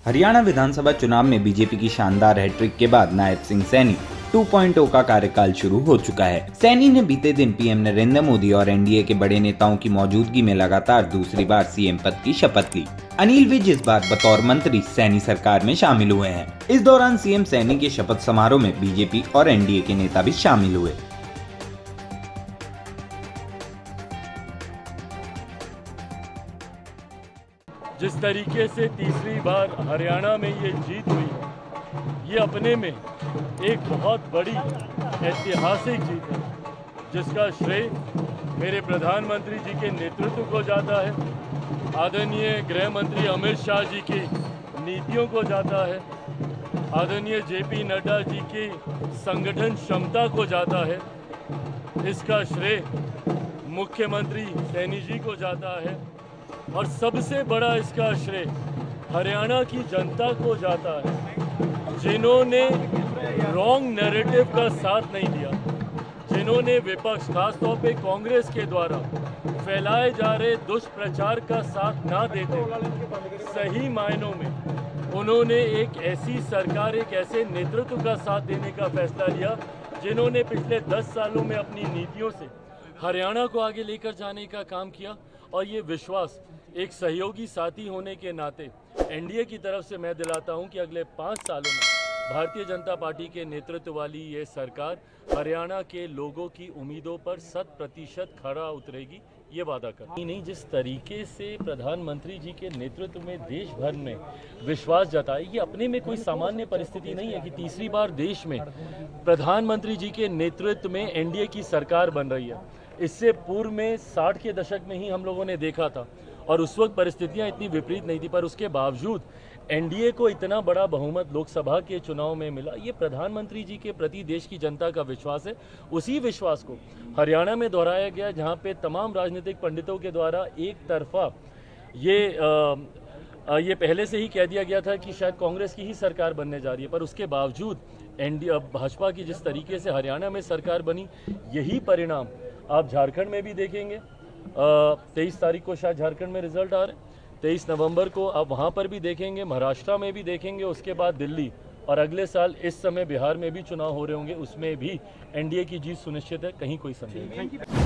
हरियाणा विधानसभा चुनाव में बीजेपी की शानदार हैट्रिक के बाद नायब सिंह सैनी 2.0 का कार्यकाल शुरू हो चुका है। सैनी ने बीते दिन पीएम नरेंद्र मोदी और एनडीए के बड़े नेताओं की मौजूदगी में लगातार दूसरी बार सीएम पद की शपथ ली। अनिल विज इस बार बतौर मंत्री सैनी सरकार में शामिल हुए हैं। इस दौरान सीएम सैनी के शपथ समारोह में बीजेपी और एनडीए के नेता भी शामिल हुए। जिस तरीके से तीसरी बार हरियाणा में ये जीत हुई है, ये अपने में एक बहुत बड़ी ऐतिहासिक जीत है, जिसका श्रेय मेरे प्रधानमंत्री जी के नेतृत्व को जाता है, आदरणीय गृह मंत्री अमित शाह जी की नीतियों को जाता है, आदरणीय जेपी नड्डा जी की संगठन क्षमता को जाता है। इसका श्रेय मुख्यमंत्री सैनी जी को जाता है और सबसे बड़ा इसका श्रेय हरियाणा की जनता को जाता है, जिन्होंने रॉन्ग नैरेटिव का साथ नहीं दिया, जिन्होंने विपक्ष खासतौर पे कांग्रेस के द्वारा फैलाए जा रहे दुष्प्रचार का साथ ना देते सही मायनों में उन्होंने एक ऐसी सरकार, एक ऐसे नेतृत्व का साथ देने का फैसला लिया, जिन्होंने पिछले 10 सालों में अपनी नीतियों से हरियाणा को आगे लेकर जाने का काम किया। और ये विश्वास एक सहयोगी साथी होने के नाते एनडीए की तरफ से मैं दिलाता हूं कि अगले 5 सालों में भारतीय जनता पार्टी के नेतृत्व वाली ये सरकार हरियाणा के लोगों की उम्मीदों पर 100% खरा उतरेगी, ये वादा कर नहीं। जिस तरीके से प्रधानमंत्री जी के नेतृत्व में देश भर में विश्वास जताए, ये अपने में कोई सामान्य परिस्थिति नहीं है कि तीसरी बार देश में प्रधानमंत्री जी के नेतृत्व में एनडीए की सरकार बन रही है। इससे पूर्व में 60 के दशक में ही हम लोगों ने देखा था और उस वक्त परिस्थितियां इतनी विपरीत नहीं थी, पर उसके बावजूद एनडीए को इतना बड़ा बहुमत लोकसभा के चुनाव में मिला। ये प्रधानमंत्री जी के प्रति देश की जनता का विश्वास है। उसी विश्वास को हरियाणा में दोहराया गया, जहां पे तमाम राजनीतिक पंडितों के द्वारा एक तरफा ये पहले से ही कह दिया गया था कि शायद कांग्रेस की ही सरकार बनने जा रही है, पर उसके बावजूद एनडीए भाजपा की जिस तरीके से हरियाणा में सरकार बनी, यही परिणाम आप झारखंड में भी देखेंगे। 23 तारीख को शायद झारखंड में रिजल्ट आ रहे हैं, 23 नवंबर को आप वहाँ पर भी देखेंगे, महाराष्ट्र में भी देखेंगे, उसके बाद दिल्ली और अगले साल इस समय बिहार में भी चुनाव हो रहे होंगे, उसमें भी एनडीए की जीत सुनिश्चित है, कहीं कोई संदेह नहीं।